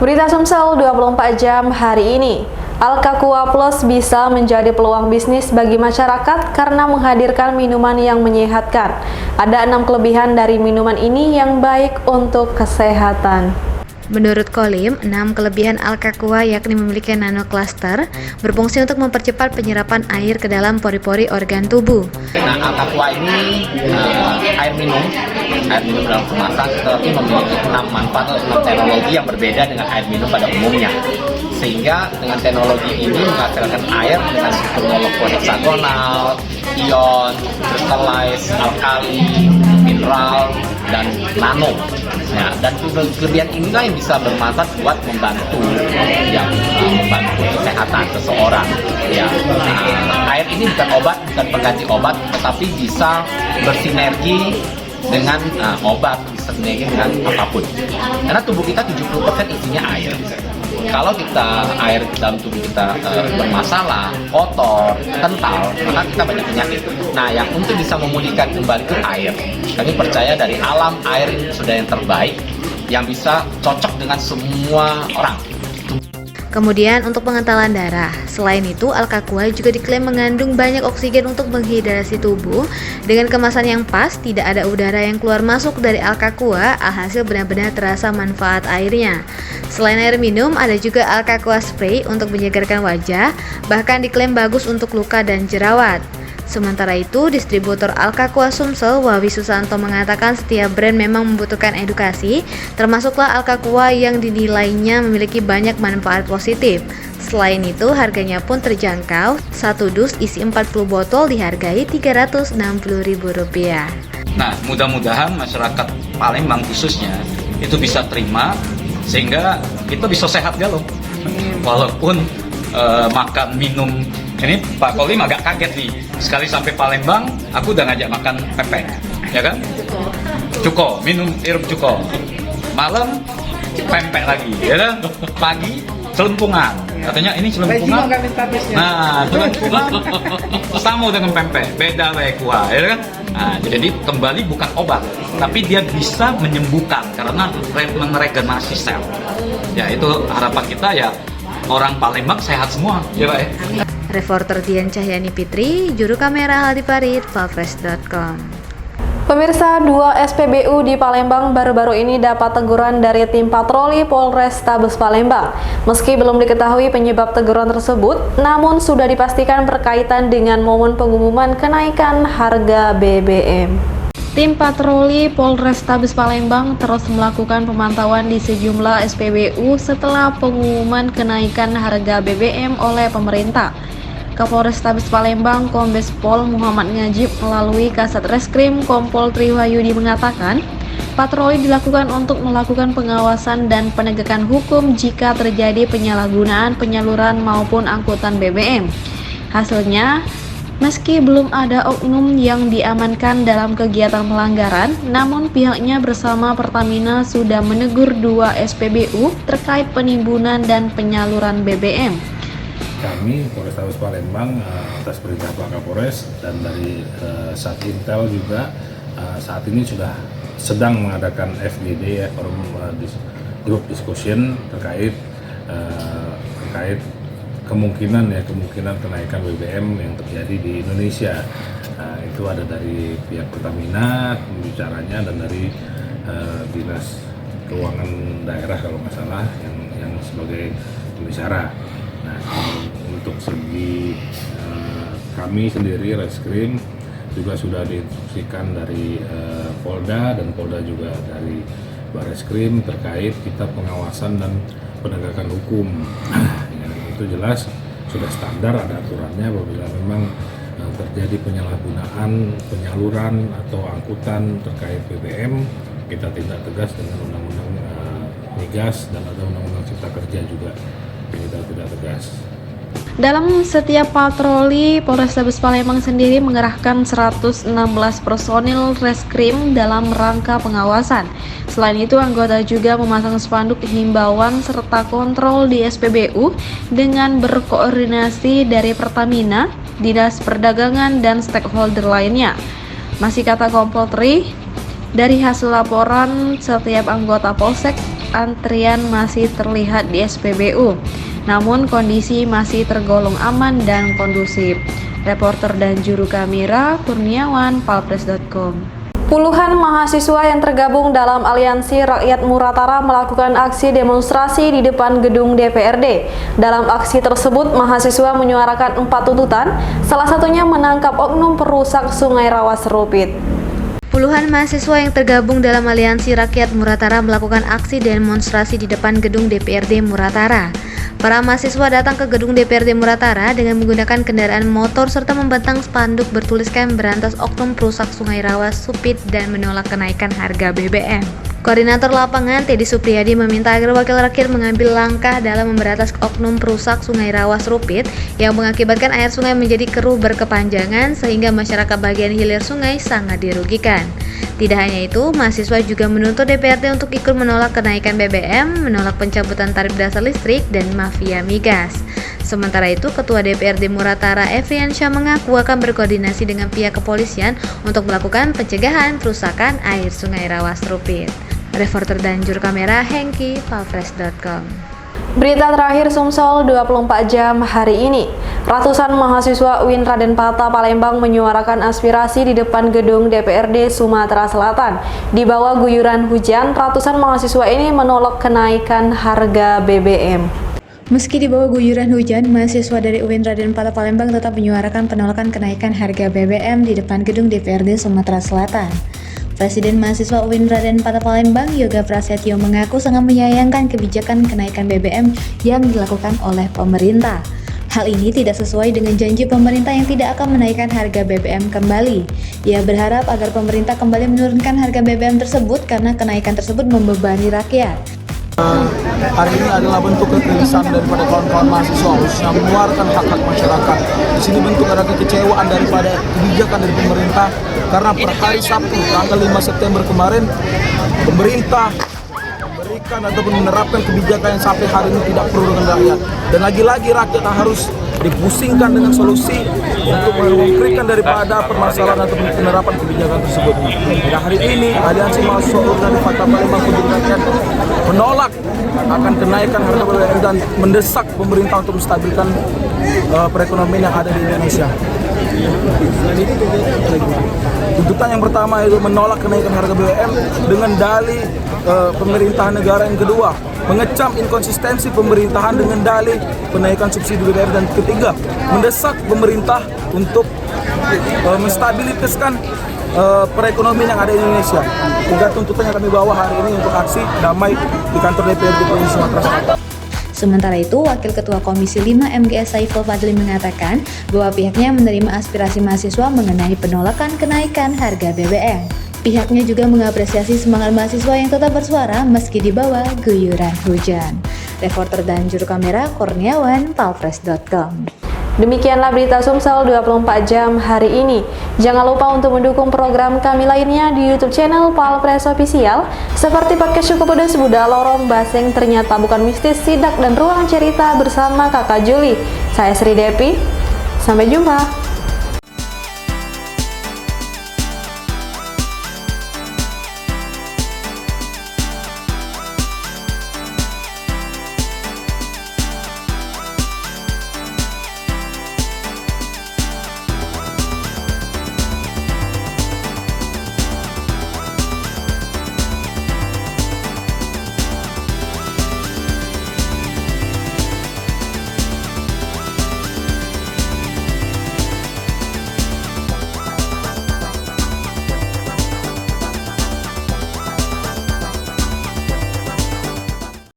Berita Sumsel 24 jam hari ini. Alka-Aqua Plus bisa menjadi peluang bisnis bagi masyarakat karena menghadirkan minuman yang menyehatkan. Ada 6 kelebihan dari minuman ini yang baik untuk kesehatan. Menurut Kolim, 6 kelebihan Alka-Aqua yakni memiliki nanocluster, berfungsi untuk mempercepat penyerapan air ke dalam pori-pori organ tubuh. Nah, Alka-Aqua ini air minum dalam kemasan, tetapi memiliki 6 manfaat atau 6 teknologi yang berbeda dengan air minum pada umumnya. Sehingga dengan teknologi ini menghasilkan air dengan struktur molekul heksagonal, ion, crystallize, alkali, mineral, dan nano. Nah, dan kelebihan inilah yang bisa bermanfaat buat membantu kesehatan seseorang. Ya, air ini bukan obat, bukan pengganti obat, tetapi bisa bersinergi dengan obat, bersinergi dengan apapun. Karena tubuh kita 70% isinya air. Kalau air dalam tubuh kita bermasalah, kotor, kental, maka kita banyak penyakit. Nah, yang untuk bisa memulihkan kembali itu air. Kami percaya dari alam air ini sudah yang terbaik, yang bisa cocok dengan semua orang. Kemudian untuk pengentalan darah. Selain itu, Alka-Aqua juga diklaim mengandung banyak oksigen untuk menghidrasi tubuh. Dengan kemasan yang pas, tidak ada udara yang keluar masuk dari Alka-Aqua, alhasil benar-benar terasa manfaat airnya. Selain air minum, ada juga Alka-Aqua Spray untuk menyegarkan wajah, bahkan diklaim bagus untuk luka dan jerawat. Sementara itu, distributor Alka-Aqua Sumsel, Wawi Susanto, mengatakan setiap brand memang membutuhkan edukasi, termasuklah Alka-Aqua yang dinilainya memiliki banyak manfaat positif. Selain itu, harganya pun terjangkau, satu dus isi 40 botol dihargai Rp360.000. Nah, mudah-mudahan masyarakat Palembang khususnya itu bisa terima, sehingga kita bisa sehat galau. Walaupun makan minum, ini Pak Kolim agak kaget nih, sekali sampai Palembang aku udah ngajak makan pempek, ya kan? Cuko, minum sirup cuko, malam pempek lagi, ya kan? Pagi celempungan, katanya ini celempungan. Nah, celempungan sama dengan pempek, beda kuah, ya kan? Nah, jadi kembali bukan obat, tapi dia bisa menyembuhkan karena meregenerasi sel. Ya, itu harapan kita ya. Orang Palembang sehat semua, ya Pak ya. Reporter Dian Cahyani Fitri, juru kamera Aldi Farid, Valpres.com. Pemirsa, 2 SPBU di Palembang baru-baru ini dapat teguran dari tim patroli Polrestabes Palembang. Meski belum diketahui penyebab teguran tersebut, namun sudah dipastikan berkaitan dengan momen pengumuman kenaikan harga BBM. Tim patroli Polrestabes Palembang terus melakukan pemantauan di sejumlah SPBU setelah pengumuman kenaikan harga BBM oleh pemerintah. Kapolrestabes Palembang Kombes Pol Muhammad Ngajib melalui Kasat Reskrim Kompol Triwahyudi mengatakan, patroli dilakukan untuk melakukan pengawasan dan penegakan hukum jika terjadi penyalahgunaan penyaluran maupun angkutan BBM. Hasilnya, meski belum ada oknum yang diamankan dalam kegiatan pelanggaran, namun pihaknya bersama Pertamina sudah menegur 2 SPBU terkait penimbunan dan penyaluran BBM. Kami Polrestabes Palembang atas perintah Pak Kapolres dan dari Satintel juga saat ini sudah sedang mengadakan FGD, forum group discussion terkait kemungkinan kenaikan BBM yang terjadi di Indonesia. Itu ada dari pihak Pertamina pembicaranya dan dari Dinas Keuangan Daerah kalau nggak salah yang sebagai pembicara. Nah, untuk segi kami sendiri Reskrim juga sudah diinstruksikan dari Polda dan Polda juga dari Bareskrim terkait kita pengawasan dan penegakan hukum. Itu jelas sudah standar, ada aturannya apabila memang terjadi penyalahgunaan penyaluran atau angkutan terkait BBM, kita tindak tegas dengan undang-undang migas dan ada undang-undang cipta kerja juga kita tidak tegas. Dalam setiap patroli, Polrestabes Palembang sendiri mengerahkan 116 personil reskrim dalam rangka pengawasan. Selain itu, anggota juga memasang spanduk himbauan serta kontrol di SPBU dengan berkoordinasi dari Pertamina, Dinas Perdagangan, dan stakeholder lainnya. Masih kata Kompol Tri, dari hasil laporan setiap anggota Polsek, antrian masih terlihat di SPBU. Namun kondisi masih tergolong aman dan kondusif. Reporter dan juru kamera Kurniawan, palpres.com. Puluhan mahasiswa yang tergabung dalam Aliansi Rakyat Muratara melakukan aksi demonstrasi di depan gedung DPRD. Dalam aksi tersebut, mahasiswa menyuarakan 4 tuntutan, salah satunya menangkap oknum perusak Sungai Rawa Serupit. Puluhan mahasiswa yang tergabung dalam Aliansi Rakyat Muratara melakukan aksi demonstrasi di depan gedung DPRD Muratara. Para mahasiswa datang ke gedung DPRD Muratara dengan menggunakan kendaraan motor serta membentang spanduk bertuliskan berantas oknum perusak Sungai Rawa Serupit dan menolak kenaikan harga BBM. Koordinator lapangan Teddy Supriyadi meminta agar wakil rakyat mengambil langkah dalam memberantas oknum perusak Sungai Rawa Serupit yang mengakibatkan air sungai menjadi keruh berkepanjangan sehingga masyarakat bagian hilir sungai sangat dirugikan. Tidak hanya itu, mahasiswa juga menuntut DPRD untuk ikut menolak kenaikan BBM, menolak pencabutan tarif dasar listrik, dan mafia migas. Sementara itu, Ketua DPRD Muratara Efriansyah mengaku akan berkoordinasi dengan pihak kepolisian untuk melakukan pencegahan kerusakan air Sungai Rawa Serupit. Reporter dan juru kamera Hengki, palpres.com. Berita terakhir Sumsel 24 jam hari ini. Ratusan mahasiswa UIN Raden Patah Palembang menyuarakan aspirasi di depan gedung DPRD Sumatera Selatan. Di bawah guyuran hujan, ratusan mahasiswa ini menolak kenaikan harga BBM. Meski di bawah guyuran hujan, mahasiswa dari UIN Raden Patah Palembang tetap menyuarakan penolakan kenaikan harga BBM di depan gedung DPRD Sumatera Selatan. Presiden mahasiswa UIN Raden Patah Palembang, Yoga Prasetyo, mengaku sangat menyayangkan kebijakan kenaikan BBM yang dilakukan oleh pemerintah. Hal ini tidak sesuai dengan janji pemerintah yang tidak akan menaikkan harga BBM kembali. Ia berharap agar pemerintah kembali menurunkan harga BBM tersebut karena kenaikan tersebut membebani rakyat. Hari ini adalah bentuk kegelisahan daripada kawan-kawan mahasiswa khususnya mengeluarkan hak-hak masyarakat. Di sini bentuk ada kekecewaan daripada kebijakan dari pemerintah karena per hari Sabtu tanggal 5 September kemarin pemerintah memberikan ataupun menerapkan kebijakan yang sampai hari ini tidak pro dengan rakyat. Dan lagi-lagi rakyat harus dipusingkan dengan solusi untuk mengungkapkan daripada permasalahan atau penerapan kebijakan tersebut. Pada hari ini, Aliansi Mahasiswa UIN Raden Patah Palembang menolak akan kenaikan harga BBM dan mendesak pemerintah untuk menstabilkan perekonomian yang ada di Indonesia. Tuntutan yang pertama itu menolak kenaikan harga BBM dengan dalih pemerintahan negara. Yang kedua, mengecam inkonsistensi pemerintahan dengan dalih penaikan subsidi BBM. Dan ketiga, mendesak pemerintah untuk menstabilitaskan perekonomian yang ada di Indonesia. Tiga tuntutan yang kami bawa hari ini untuk aksi damai di kantor DPRD Provinsi Sumatera Selatan. Sementara itu, Wakil Ketua Komisi 5 MGS Saiful Fadli mengatakan bahwa pihaknya menerima aspirasi mahasiswa mengenai penolakan kenaikan harga BBM. Pihaknya juga mengapresiasi semangat mahasiswa yang tetap bersuara meski di bawah guyuran hujan. Reporter dan juru kamera Kurniawan, palpres.com. Demikianlah berita Sumsel 24 jam hari ini. Jangan lupa untuk mendukung program kami lainnya di YouTube channel Palpres Official seperti podcast Suku Pedas Budak Lorong Baseng Ternyata Bukan Mistis, Sidak dan Ruang Cerita bersama Kakak Juli. Saya Sri Depi. Sampai jumpa.